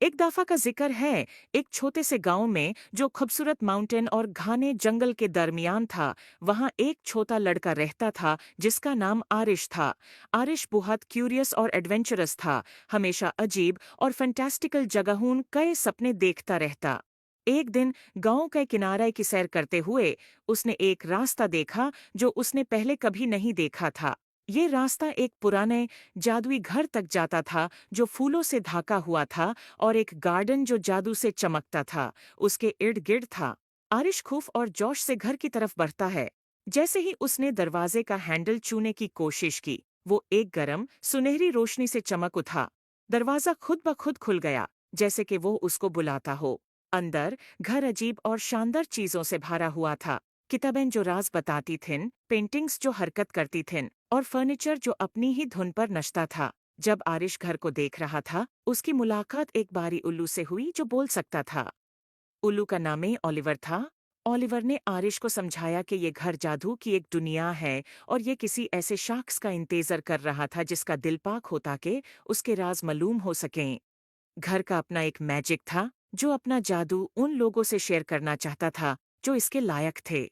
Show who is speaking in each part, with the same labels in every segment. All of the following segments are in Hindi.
Speaker 1: एक दफा का जिक्र है, एक छोटे से गांव में जो खूबसूरत माउंटेन और घने जंगल के दरमियान था। वहां एक छोटा लड़का रहता था जिसका नाम आरिश था। आरिश बहुत क्यूरियस और एडवेंचरस था। हमेशा अजीब और फैंटास्टिकल जगहों कई सपने देखता रहता। एक दिन गांव के किनारे की सैर करते हुए उसने एक रास्ता देखा जो उसने पहले कभी नहीं देखा था। ये रास्ता एक पुराने जादुई घर तक जाता था जो फूलों से ढका हुआ था, और एक गार्डन जो जादू से चमकता था उसके इर्द गिर्द था। आरिश खूफ और जोश से घर की तरफ बढ़ता है। जैसे ही उसने दरवाजे का हैंडल छूने की कोशिश की, वो एक गरम सुनहरी रोशनी से चमक उठा। दरवाजा खुद ब खुद खुल गया, जैसे कि वो उसको बुलाता हो। अंदर घर अजीब और शानदार चीजों से भरा हुआ था। किताबें जो राज बताती थीं, पेंटिंग्स जो हरकत करती थीं, और फर्नीचर जो अपनी ही धुन पर नचता था। जब आरिश घर को देख रहा था, उसकी मुलाकात एक बारी उल्लू से हुई जो बोल सकता था। उल्लू का नाम ही ओलिवर था। ओलिवर ने आरिश को समझाया कि ये घर जादू की एक दुनिया है, और ये किसी ऐसे शख्स का इंतजार कर रहा था जिसका दिल पाक हो ताकि उसके राज मालूम हो सकें। घर का अपना एक मैजिक था जो अपना जादू उन लोगों से शेयर करना चाहता था जो इसके लायक थे।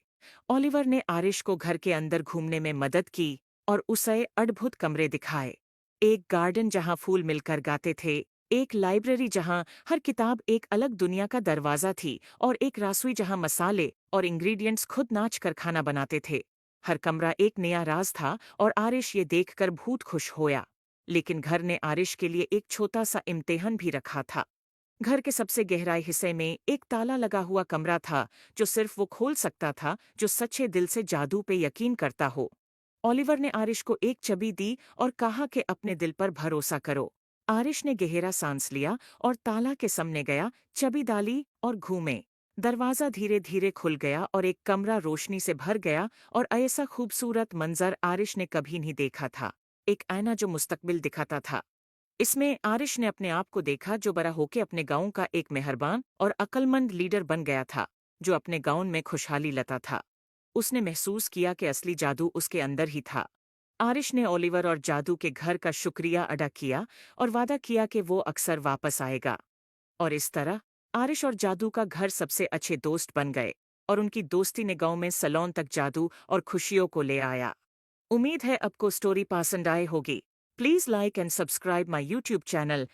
Speaker 1: ओलिवर ने आरिश को घर के अंदर घूमने में मदद की और उसे अद्भुत कमरे दिखाए। एक गार्डन जहां फूल मिलकर गाते थे, एक लाइब्रेरी जहां हर किताब एक अलग दुनिया का दरवाजा थी, और एक रसोई जहां मसाले और इंग्रेडिएंट्स खुद नाच कर खाना बनाते थे। हर कमरा एक नया राज था, और आरिश ये देखकर बहुत खुश होया। लेकिन घर ने आरिश के लिए एक छोटा सा इम्तिहान भी रखा था। घर के सबसे गहराई हिस्से में एक ताला लगा हुआ कमरा था जो सिर्फ वो खोल सकता था जो सच्चे दिल से जादू पे यकीन करता हो। ओलिवर ने आरिश को एक चाबी दी और कहा कि अपने दिल पर भरोसा करो। आरिश ने गहरा सांस लिया और ताला के सामने गया, चाबी डाली और घूमे। दरवाजा धीरे धीरे खुल गया और एक कमरा रोशनी से भर गया, और ऐसा खूबसूरत मंजर आरिश ने कभी नहीं देखा था। एक आईना जो मुस्तकबिल दिखाता था। इसमें आरिश ने अपने आप को देखा जो बड़ा होके अपने गांव का एक मेहरबान और अक्लमंद लीडर बन गया था, जो अपने गांव में खुशहाली लाता था। उसने महसूस किया कि असली जादू उसके अंदर ही था। आरिश ने ओलिवर और जादू के घर का शुक्रिया अदा किया और वादा किया कि वो अक्सर वापस आएगा। और इस तरह आरिश और जादू का घर सबसे अच्छे दोस्त बन गए, और उनकी दोस्ती ने गांव में सलोन तक जादू और खुशियों को ले आया। उम्मीद है आपको स्टोरी पसंद आए होगी। Please like and subscribe my YouTube channel.